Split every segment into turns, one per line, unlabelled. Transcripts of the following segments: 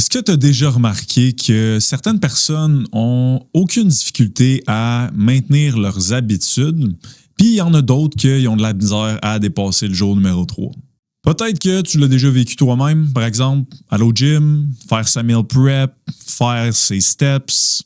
Est-ce que tu as déjà remarqué que certaines personnes ont aucune difficulté à maintenir leurs habitudes, puis il y en a d'autres qui ont de la misère à dépasser le jour numéro 3? Peut-être que tu l'as déjà vécu toi-même, par exemple, aller au gym, faire sa meal prep, faire ses steps.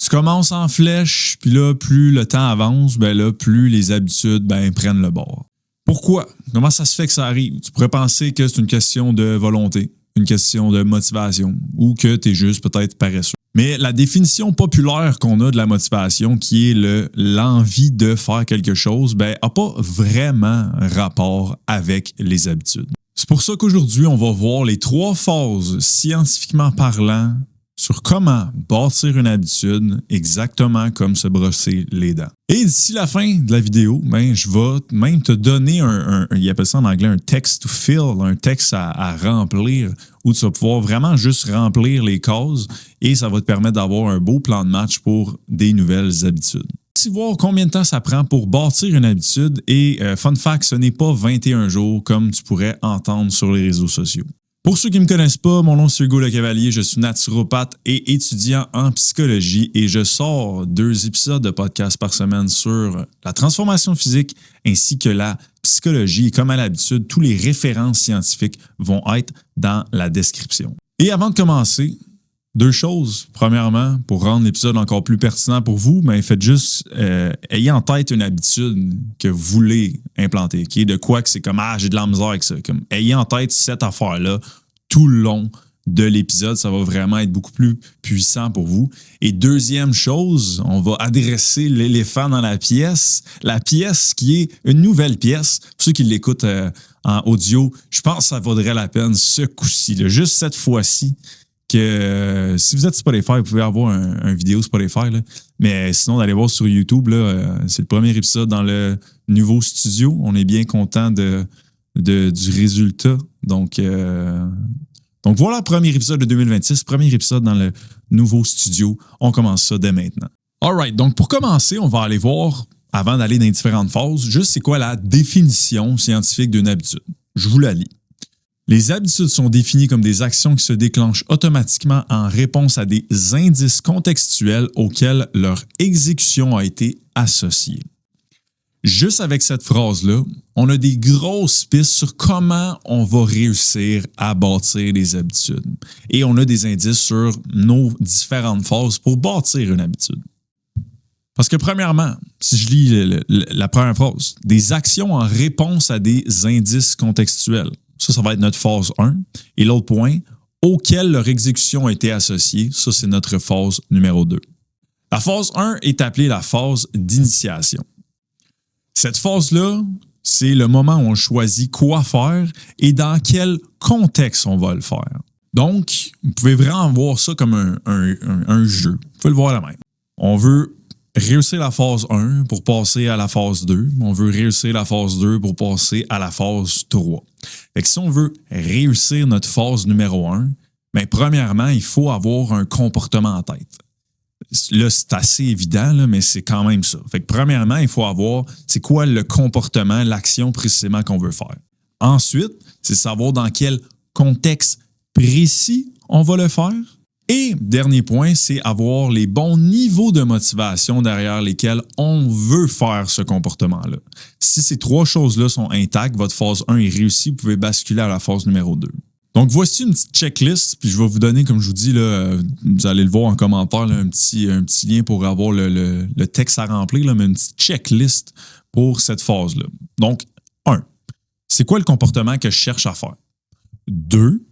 Tu commences en flèche, puis là, plus le temps avance, plus les habitudes prennent le bord. Pourquoi? Comment ça se fait que ça arrive? Tu pourrais penser que c'est une question de volonté, une question de motivation, ou que tu es juste peut-être paresseux. Mais la définition populaire qu'on a de la motivation, qui est l'envie de faire quelque chose, n'a pas vraiment rapport avec les habitudes. C'est pour ça qu'aujourd'hui, on va voir les 3 phases scientifiquement parlant sur comment bâtir une habitude exactement comme se brosser les dents. Et d'ici la fin de la vidéo, je vais même te donner il appelle ça en anglais un text to fill, un texte à remplir, où tu vas pouvoir vraiment juste remplir les cases et ça va te permettre d'avoir un beau plan de match pour des nouvelles habitudes. Voir combien de temps ça prend pour bâtir une habitude et fun fact, ce n'est pas 21 jours comme tu pourrais entendre sur les réseaux sociaux. Pour ceux qui ne me connaissent pas, mon nom c'est Hugo Le Cavalier, je suis naturopathe et étudiant en psychologie et je sors 2 épisodes de podcast par semaine sur la transformation physique ainsi que la psychologie. Et comme à l'habitude, tous les références scientifiques vont être dans la description. Et avant de commencer, 2 choses. Premièrement, pour rendre l'épisode encore plus pertinent pour vous, faites juste ayez en tête une habitude que vous voulez implanter, qui est de quoi que c'est comme j'ai de la misère avec ça. Comme, ayez en tête cette affaire-là tout le long de l'épisode. Ça va vraiment être beaucoup plus puissant pour vous. Et deuxième chose, on va adresser l'éléphant dans la pièce qui est une nouvelle pièce. Pour ceux qui l'écoutent en audio, je pense que ça vaudrait la peine ce coup-ci, juste cette fois-ci. Que si vous êtes Spotify, vous pouvez avoir un vidéo Spotify. Là. Mais sinon, d'aller voir sur YouTube, c'est le premier épisode dans le nouveau studio. On est bien content du résultat. Donc voilà, premier épisode de 2026, premier épisode dans le nouveau studio. On commence ça dès maintenant. Alright, donc pour commencer, on va aller voir, avant d'aller dans les différentes phases, juste c'est quoi la définition scientifique d'une habitude. Je vous la lis. Les habitudes sont définies comme des actions qui se déclenchent automatiquement en réponse à des indices contextuels auxquels leur exécution a été associée. Juste avec cette phrase-là, on a des grosses pistes sur comment on va réussir à bâtir des habitudes. Et on a des indices sur nos différentes phases pour bâtir une habitude. Parce que premièrement, si je lis la première phrase, des actions en réponse à des indices contextuels. Ça va être notre phase 1. Et l'autre point, auquel leur exécution a été associée, ça, c'est notre phase numéro 2. La phase 1 est appelée la phase d'initiation. Cette phase-là, c'est le moment où on choisit quoi faire et dans quel contexte on va le faire. Donc, vous pouvez vraiment voir ça comme un jeu. Vous pouvez le voir la même. On veut réussir la phase 1 pour passer à la phase 2. On veut réussir la phase 2 pour passer à la phase 3. Fait que si on veut réussir notre phase numéro 1, premièrement, il faut avoir un comportement en tête. Là, c'est assez évident, mais c'est quand même ça. Fait que premièrement, il faut avoir c'est quoi le comportement, l'action précisément qu'on veut faire. Ensuite, c'est savoir dans quel contexte précis on va le faire. Et dernier point, c'est avoir les bons niveaux de motivation derrière lesquels on veut faire ce comportement-là. Si ces 3 choses-là sont intactes, votre phase 1 est réussie, vous pouvez basculer à la phase numéro 2. Donc, voici une petite checklist, puis je vais vous donner, comme je vous dis, là, vous allez le voir en commentaire, là, un petit lien pour avoir le texte à remplir, mais une petite checklist pour cette phase-là. Donc, 1, c'est quoi le comportement que je cherche à faire? 2,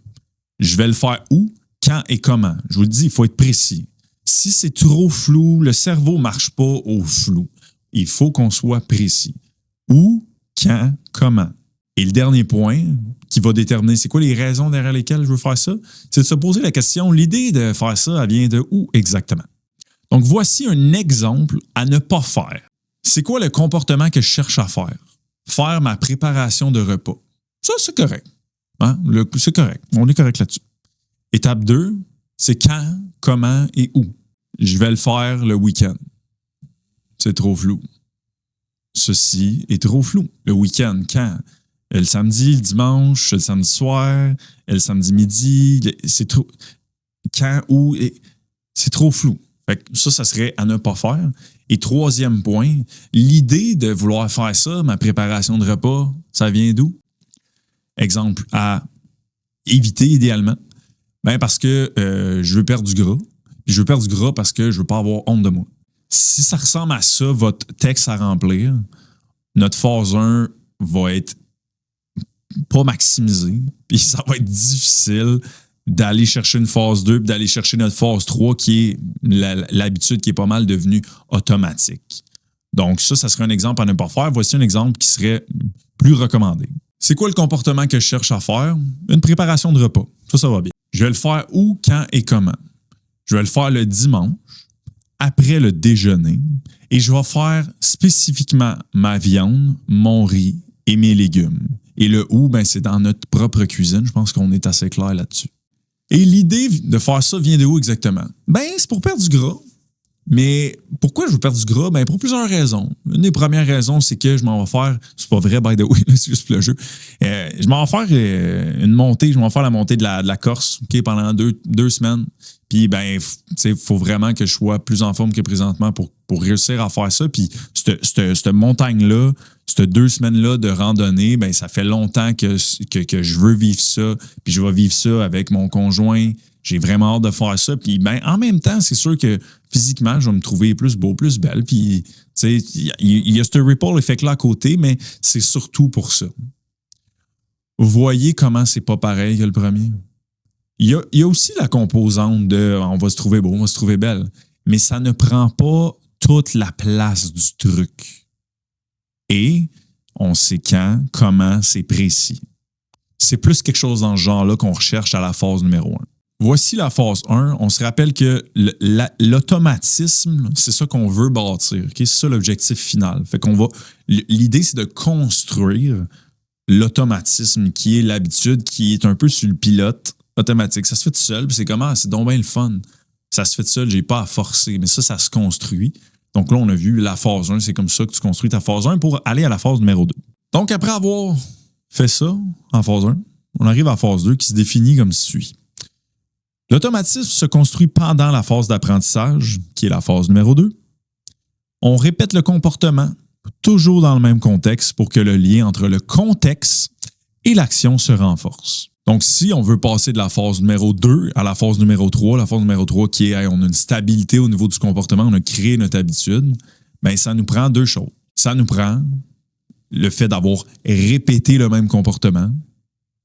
je vais le faire où? Quand et comment. Je vous le dis, il faut être précis. Si c'est trop flou, le cerveau ne marche pas au flou. Il faut qu'on soit précis. Où, quand, comment. Et le dernier point qui va déterminer c'est quoi les raisons derrière lesquelles je veux faire ça, c'est de se poser la question, l'idée de faire ça, elle vient de où exactement? Donc, voici un exemple à ne pas faire. C'est quoi le comportement que je cherche à faire? Faire ma préparation de repas. Ça, c'est correct. Hein? C'est correct. On est correct là-dessus. Étape 2, c'est quand, comment et où. Je vais le faire le week-end. C'est trop flou. Ceci est trop flou. Le week-end, quand? Le samedi, le dimanche, le samedi soir, le samedi midi, c'est trop. quand, où. C'est trop flou. Fait que ça serait à ne pas faire. Et troisième point, l'idée de vouloir faire ça, ma préparation de repas, ça vient d'où? Exemple, à éviter idéalement. Ben parce que je veux perdre du gras. Puis je veux perdre du gras parce que je veux pas avoir honte de moi. Si ça ressemble à ça, votre texte à remplir, notre phase 1 va être pas maximisée. Puis ça va être difficile d'aller chercher une phase 2 puis d'aller chercher notre phase 3 qui est l'habitude qui est pas mal devenue automatique. Donc ça serait un exemple à ne pas faire. Voici un exemple qui serait plus recommandé. C'est quoi le comportement que je cherche à faire? Une préparation de repas. Ça va bien. Je vais le faire où, quand et comment? Je vais le faire le dimanche, après le déjeuner, et je vais faire spécifiquement ma viande, mon riz et mes légumes. Et le où, ben, c'est dans notre propre cuisine. Je pense qu'on est assez clair là-dessus. Et l'idée de faire ça vient de où exactement? Ben, c'est pour perdre du gras. Mais pourquoi je veux perdre du gras? Ben, pour plusieurs raisons. Une des premières raisons, c'est que je m'en vais faire, c'est pas vrai, by the way, c'est juste le jeu. Je m'en vais faire une montée, je m'en vais faire la montée de la Corse, OK, pendant deux semaines. Puis, ben, il faut vraiment que je sois plus en forme que présentement pour réussir à faire ça. Puis, cette montagne-là, ces 2 semaines-là de randonnée, ben, ça fait longtemps que je veux vivre ça. Puis, je vais vivre ça avec mon conjoint. J'ai vraiment hâte de faire ça. Puis, ben, en même temps, c'est sûr que physiquement, je vais me trouver plus beau, plus belle. Puis, tu sais, il y a ce ripple effect-là à côté, mais c'est surtout pour ça. Vous voyez comment c'est pas pareil que le premier? Il y a aussi la composante de on va se trouver beau, on va se trouver belle, mais ça ne prend pas toute la place du truc. Et on sait quand, comment, c'est précis. C'est plus quelque chose dans ce genre-là qu'on recherche à la phase numéro 1. Voici la phase 1. On se rappelle que l'automatisme, c'est ça qu'on veut bâtir. Okay? C'est ça l'objectif final. Fait qu'on va. L'idée, c'est de construire l'automatisme qui est l'habitude, qui est un peu sur le pilote automatique. Ça se fait tout seul, puis c'est comment? C'est donc bien le fun. Ça se fait tout seul, j'ai pas à forcer. Mais ça se construit. Donc là, on a vu la phase 1, c'est comme ça que tu construis ta phase 1 pour aller à la phase numéro 2. Donc après avoir fait ça en phase 1, on arrive à la phase 2 qui se définit comme suit. L'automatisme se construit pendant la phase d'apprentissage, qui est la phase numéro 2. On répète le comportement, toujours dans le même contexte, pour que le lien entre le contexte et l'action se renforce. Donc, si on veut passer de la phase numéro 2 à la phase numéro 3, la phase numéro 3 qui est on a une stabilité au niveau du comportement, on a créé notre habitude, bien, ça nous prend 2 choses. Ça nous prend le fait d'avoir répété le même comportement,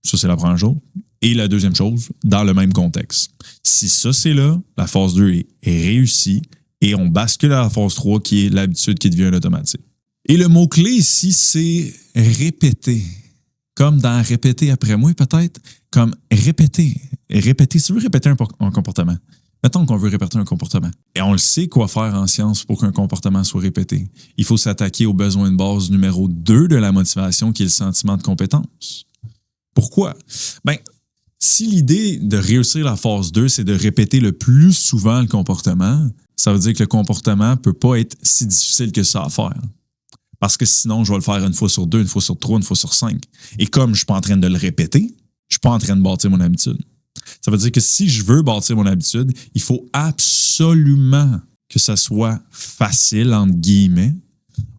ça c'est la première chose, et la deuxième chose, dans le même contexte. Si ça c'est là, la phase 2 est réussie et on bascule à la phase 3 qui est l'habitude qui devient un automatique. Et le mot-clé ici, c'est répéter. Comme dans répéter après moi, peut-être. Comme répéter. Répéter. Si tu veux répéter un comportement, mettons qu'on veut répéter un comportement. Et on le sait quoi faire en science pour qu'un comportement soit répété. Il faut s'attaquer au besoin de base numéro 2 de la motivation, qui est le sentiment de compétence. Pourquoi? Bien, si l'idée de réussir la phase 2, c'est de répéter le plus souvent le comportement, ça veut dire que le comportement ne peut pas être si difficile que ça à faire. Parce que sinon, je vais le faire une fois sur 2, une fois sur 3, une fois sur 5. Et comme je ne suis pas en train de le répéter, je ne suis pas en train de bâtir mon habitude. Ça veut dire que si je veux bâtir mon habitude, il faut absolument que ça soit facile, entre guillemets,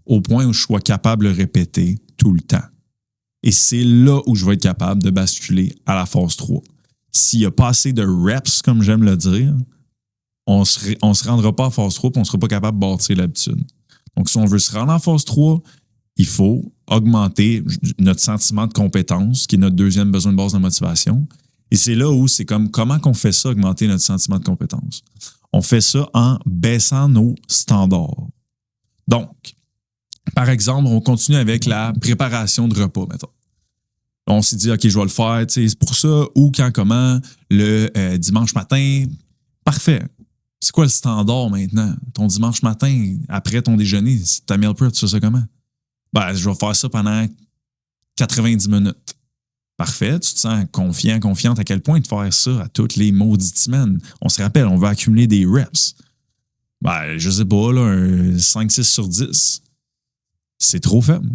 au point où je sois capable de le répéter tout le temps. Et c'est là où je vais être capable de basculer à la phase 3. S'il n'y a pas assez de reps, comme j'aime le dire, on ne se rendra pas à phase 3 et on ne sera pas capable de bâtir l'habitude. Donc, si on veut se rendre en phase 3, il faut augmenter notre sentiment de compétence, qui est notre deuxième besoin de base de motivation. Et c'est là où c'est comme comment qu'on fait ça, augmenter notre sentiment de compétence. On fait ça en baissant nos standards. Donc, par exemple, on continue avec la préparation de repas, mettons. On s'est dit, OK, je vais le faire, c'est pour ça, où, quand, comment, le dimanche matin. Parfait. C'est quoi le standard maintenant? Ton dimanche matin, après ton déjeuner, c'est ta meal prep, tu fais ça comment? Ben, je vais faire ça pendant 90 minutes. Parfait, tu te sens confiant, confiante à quel point de faire ça à toutes les maudites semaines. On se rappelle, on veut accumuler des reps. Ben, je sais pas, là, un 5-6 sur 10. C'est trop faible.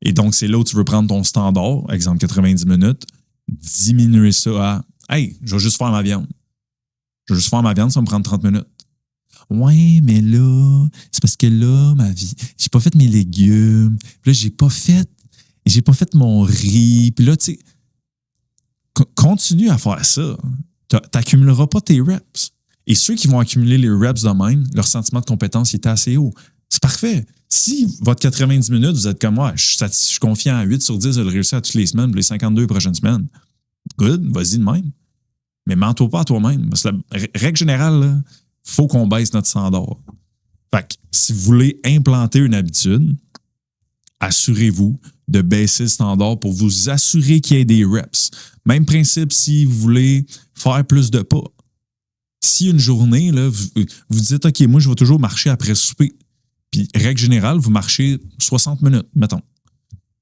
Et donc, c'est là où tu veux prendre ton standard, exemple 90 minutes, diminuer ça à « Hey, je vais juste faire ma viande. Je vais juste faire ma viande, ça va me prendre 30 minutes. Ouais, mais là, c'est parce que là, ma vie, j'ai pas fait mes légumes. Puis là, j'ai pas fait mon riz. Puis là, tu sais, continue à faire ça. T'accumuleras pas tes reps. Et ceux qui vont accumuler les reps de même, leur sentiment de compétence est assez haut. C'est parfait. Si votre 90 minutes, vous êtes comme moi, je suis confiant à 8 sur 10 de le réussir à toutes les semaines, pour les 52 prochaines semaines, good, vas-y de même. Mais mens-toi pas à toi-même. Parce que la règle générale, il faut qu'on baisse notre standard. Fait que si vous voulez implanter une habitude, assurez-vous de baisser le standard pour vous assurer qu'il y ait des reps. Même principe si vous voulez faire plus de pas. Si une journée, là, vous dites, OK, moi, je vais toujours marcher après souper. Puis, règle générale, vous marchez 60 minutes, mettons.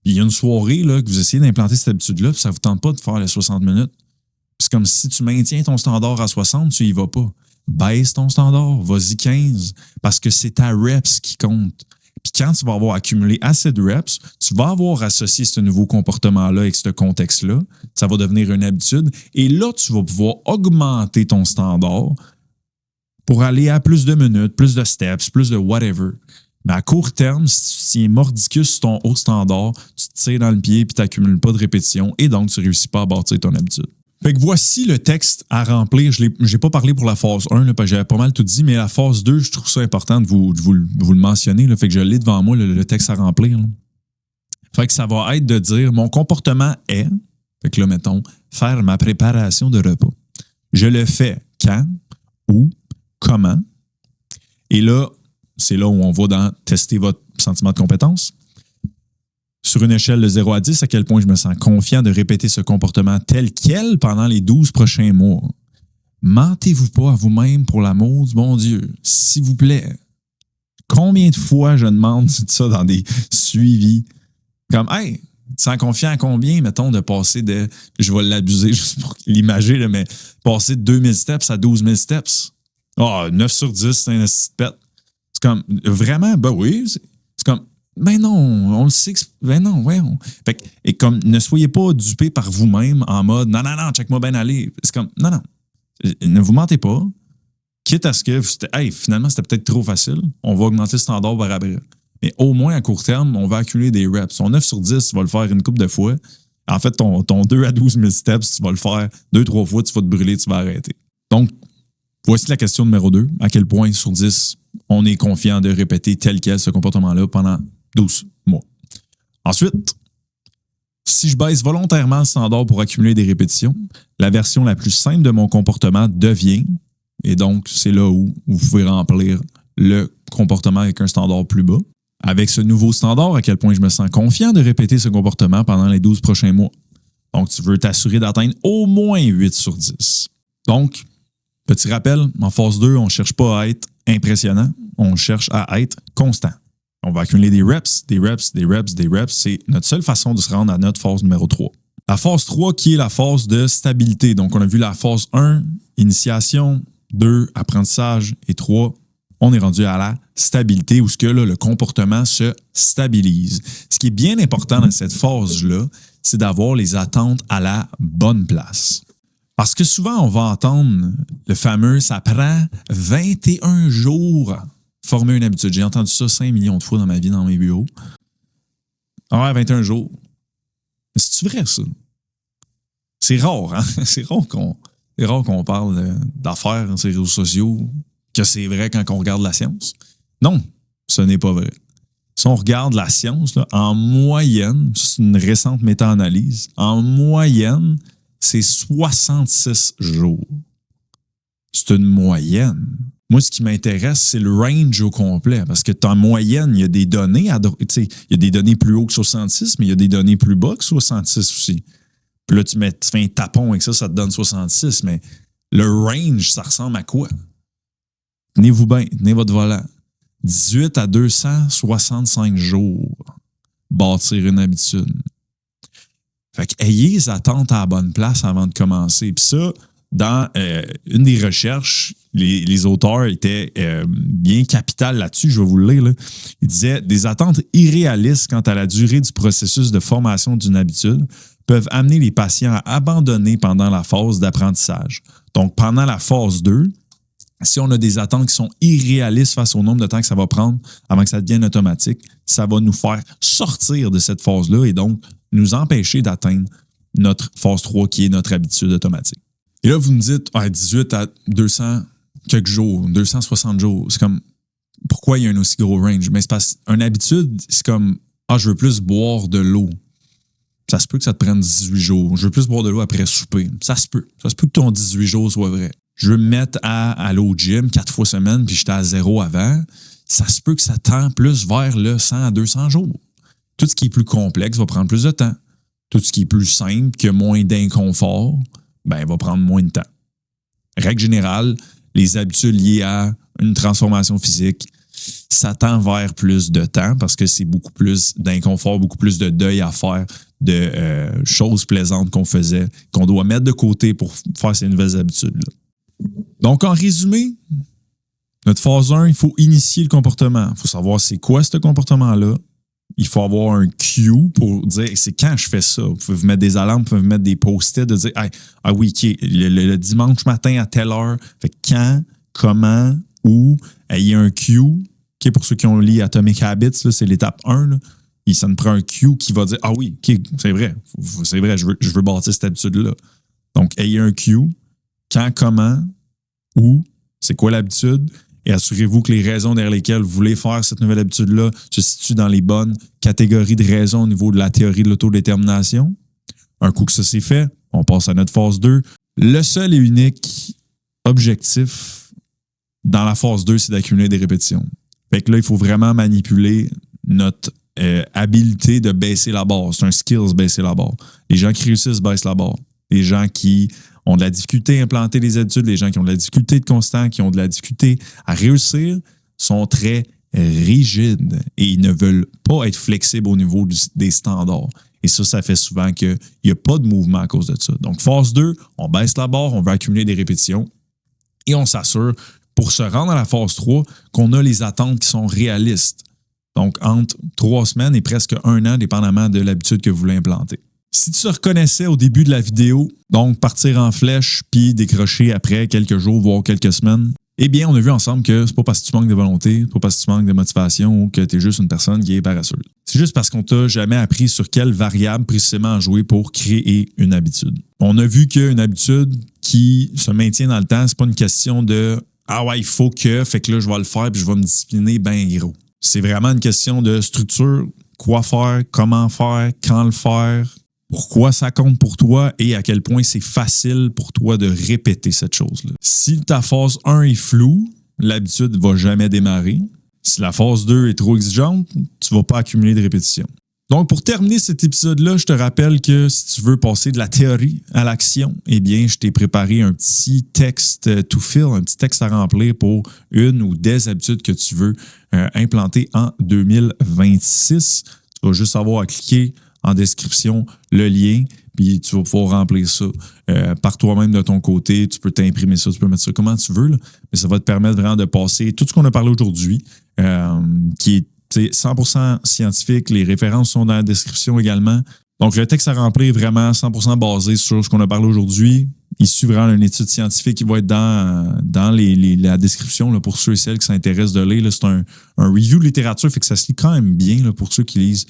Puis, il y a une soirée là, que vous essayez d'implanter cette habitude-là, puis ça ne vous tente pas de faire les 60 minutes. Puis, c'est comme si tu maintiens ton standard à 60, tu y vas pas. Baisse ton standard, vas-y 15, parce que c'est ta reps qui compte. Puis quand tu vas avoir accumulé assez de reps, tu vas avoir associé ce nouveau comportement-là avec ce contexte-là. Ça va devenir une habitude. Et là, tu vas pouvoir augmenter ton standard pour aller à plus de minutes, plus de steps, plus de whatever. Mais à court terme, si tu tiens mordicus sur ton haut standard, tu te tires dans le pied et tu n'accumules pas de répétitions et donc tu ne réussis pas à bâtir ton habitude. Fait que voici le texte à remplir. Je n'ai pas parlé pour la phase 1, là, parce que j'avais pas mal tout dit, mais la phase 2, je trouve ça important de vous le mentionner. Là, fait que je l'ai devant moi, le texte à remplir. Là. Fait que ça va être de dire mon comportement est, fait que là, mettons, faire ma préparation de repas. Je le fais quand, où, comment. Et là, c'est là où on va dans tester votre sentiment de compétence. Sur une échelle de 0 à 10, à quel point je me sens confiant de répéter ce comportement tel quel pendant les 12 prochains mois. Mentez-vous pas à vous-même pour l'amour du bon Dieu. S'il vous plaît. Combien de fois je demande ça dans des suivis? Comme, hey, tu sens confiant à combien, mettons, de passer de, je vais l'abuser juste pour l'imager, là, mais passer de 2000 steps à 12 000 steps? Ah, 9 sur 10, c'est un esti de pète. C'est comme, vraiment, ben oui, c'est comme, ben non, on le sait que. Ben non, ouais. Fait que, et comme, ne soyez pas dupés par vous-même en mode non, check-moi bien aller. C'est comme, non. Ne vous mentez pas. Quitte à ce que, hey, finalement, c'était peut-être trop facile. On va augmenter le standard par après. Mais au moins, à court terme, on va accumuler des reps. Ton 9 sur 10, tu vas le faire une couple de fois. En fait, ton 2 à 12 000 steps, tu vas le faire 2-3 fois, tu vas te brûler, tu vas arrêter. Donc, voici la question numéro 2. À quel point sur 10, on est confiant de répéter tel quel ce comportement-là pendant 12 mois. Ensuite, si je baisse volontairement le standard pour accumuler des répétitions, la version la plus simple de mon comportement devient, et donc c'est là où vous pouvez remplir le comportement avec un standard plus bas. Avec ce nouveau standard, à quel point je me sens confiant de répéter ce comportement pendant les 12 prochains mois. Donc, tu veux t'assurer d'atteindre au moins 8 sur 10. Donc, petit rappel, en phase 2, on ne cherche pas à être impressionnant, on cherche à être constant. On va accumuler des reps. C'est notre seule façon de se rendre à notre phase numéro 3. La phase 3 qui est la phase de stabilité. Donc, on a vu la phase 1, initiation, 2, apprentissage et 3, on est rendu à la stabilité où ce que, là, le comportement se stabilise. Ce qui est bien important dans cette phase-là, c'est d'avoir les attentes à la bonne place. Parce que souvent, on va entendre le fameux « ça prend 21 jours » former une habitude. J'ai entendu ça 5 millions de fois dans ma vie, dans mes bureaux. Ah ouais, 21 jours. Mais c'est-tu vrai, ça? C'est rare, hein? C'est rare qu'on parle d'affaires sur les réseaux sociaux, que c'est vrai quand on regarde la science. Non, ce n'est pas vrai. Si on regarde la science, là, en moyenne, c'est une récente méta-analyse, en moyenne, c'est 66 jours. C'est une moyenne. Moi, ce qui m'intéresse, c'est le range au complet. Parce que en moyenne, il y a des données, il y a des données plus haut que 66, mais il y a des données plus bas que 66 aussi. Puis là, tu fais un tapon avec ça, ça te donne 66. Mais le range, ça ressemble à quoi? Tenez-vous bien, tenez votre volant. 18 à 265 jours. Bâtir une habitude. Fait que ayez les attentes à la bonne place avant de commencer. Puis ça, dans une des recherches, les auteurs étaient bien capitales là-dessus, je vais vous le lire. Là. Ils disaient « Des attentes irréalistes quant à la durée du processus de formation d'une habitude peuvent amener les patients à abandonner pendant la phase d'apprentissage. Donc, pendant la phase 2, si on a des attentes qui sont irréalistes face au nombre de temps que ça va prendre avant que ça devienne automatique, ça va nous faire sortir de cette phase-là et donc nous empêcher d'atteindre notre phase 3 qui est notre habitude automatique. Et là, vous me dites, 18 à 200 quelques jours, 260 jours, c'est comme, pourquoi il y a un aussi gros range? Mais c'est parce qu'une habitude, c'est comme, je veux plus boire de l'eau. Ça se peut que ça te prenne 18 jours. Je veux plus boire de l'eau après souper. Ça se peut. Ça se peut que ton 18 jours soit vrai. Je veux me mettre à aller au gym 4 fois semaine puis j'étais à 0 avant. Ça se peut que ça tend plus vers le 100 à 200 jours. Tout ce qui est plus complexe va prendre plus de temps. Tout ce qui est plus simple, qui a moins d'inconfort, va prendre moins de temps. Règle générale, les habitudes liées à une transformation physique, ça tend vers plus de temps parce que c'est beaucoup plus d'inconfort, beaucoup plus de deuil à faire, de choses plaisantes qu'on faisait, qu'on doit mettre de côté pour faire ces nouvelles habitudes-là. Donc, en résumé, notre phase 1, il faut initier le comportement. Il faut savoir c'est quoi ce comportement-là. Il faut avoir un cue pour dire c'est quand je fais ça. Vous pouvez vous mettre des alarmes, vous pouvez vous mettre des post-it de dire le dimanche matin à telle heure. Fait quand, comment, où, il y a un cue. Pour ceux qui ont lu Atomic Habits, là, c'est l'étape 1. Là. Ça me prend un cue qui va dire c'est vrai, je veux bâtir cette habitude-là. Donc, ayez un cue. Quand, comment, où, c'est quoi l'habitude? Et assurez-vous que les raisons derrière lesquelles vous voulez faire cette nouvelle habitude-là se situent dans les bonnes catégories de raisons au niveau de la théorie de l'autodétermination. Un coup que ça c'est fait, on passe à notre phase 2. Le seul et unique objectif dans la phase 2, c'est d'accumuler des répétitions. Fait que là, il faut vraiment manipuler notre habilité de baisser la barre. C'est un skills, baisser la barre. Les gens qui réussissent baissent la barre. Les gens qui ont de la difficulté à implanter les habitudes, les gens qui ont de la difficulté de constant, qui ont de la difficulté à réussir, sont très rigides et ils ne veulent pas être flexibles au niveau des standards. Et ça fait souvent qu'il n'y a pas de mouvement à cause de ça. Donc, phase 2, on baisse la barre, on veut accumuler des répétitions et on s'assure, pour se rendre à la phase 3, qu'on a les attentes qui sont réalistes. Donc, entre 3 semaines et presque 1 an, dépendamment de l'habitude que vous voulez implanter. Si tu te reconnaissais au début de la vidéo, donc partir en flèche puis décrocher après quelques jours, voire quelques semaines, eh bien, on a vu ensemble que c'est pas parce que tu manques de volonté, c'est pas parce que tu manques de motivation ou que tu es juste une personne qui est paresseuse. C'est juste parce qu'on t'a jamais appris sur quelle variable précisément jouer pour créer une habitude. On a vu qu'une habitude qui se maintient dans le temps, c'est pas une question de il faut que, fait que là, je vais le faire puis je vais me discipliner gros. C'est vraiment une question de structure, quoi faire, comment faire, quand le faire, pourquoi ça compte pour toi et à quel point c'est facile pour toi de répéter cette chose-là. Si ta phase 1 est floue, l'habitude ne va jamais démarrer. Si la phase 2 est trop exigeante, tu ne vas pas accumuler de répétitions. Donc, pour terminer cet épisode-là, je te rappelle que si tu veux passer de la théorie à l'action, eh bien, je t'ai préparé un petit texte to fill, un petit texte à remplir pour une ou des habitudes que tu veux implanter en 2026. Tu vas juste avoir à cliquer en description le lien, puis tu vas pouvoir remplir ça par toi-même de ton côté. Tu peux t'imprimer ça, tu peux mettre ça comment tu veux, là, mais ça va te permettre vraiment de passer tout ce qu'on a parlé aujourd'hui, qui est 100% scientifique. Les références sont dans la description également. Donc, le texte à remplir est vraiment 100% basé sur ce qu'on a parlé aujourd'hui. Issu vraiment d'une étude scientifique qui va être dans la description là, pour ceux et celles qui s'intéressent de lire. Là, c'est un review de littérature, fait que ça se lit quand même bien là, pour ceux qui lisent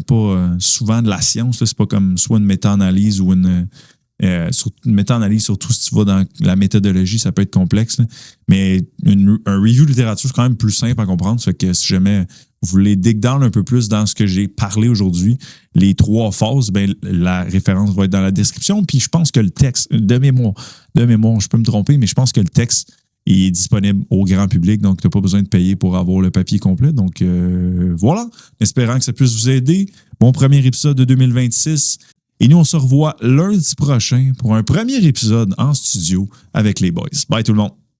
pas souvent de la science. Là, c'est pas comme soit une méta-analyse ou une méta-analyse, surtout si tu vas dans la méthodologie, ça peut être complexe. Là. Mais un review de littérature, c'est quand même plus simple à comprendre. Fait que si jamais vous voulez dig down un peu plus dans ce que j'ai parlé aujourd'hui, les 3 phases, la référence va être dans la description. Puis je pense que le texte, de mémoire, je peux me tromper, mais je pense que le texte est disponible au grand public, donc tu n'as pas besoin de payer pour avoir le papier complet. Donc voilà, espérant que ça puisse vous aider. Bon premier épisode de 2026. Et nous, on se revoit lundi prochain pour un premier épisode en studio avec les boys. Bye tout le monde!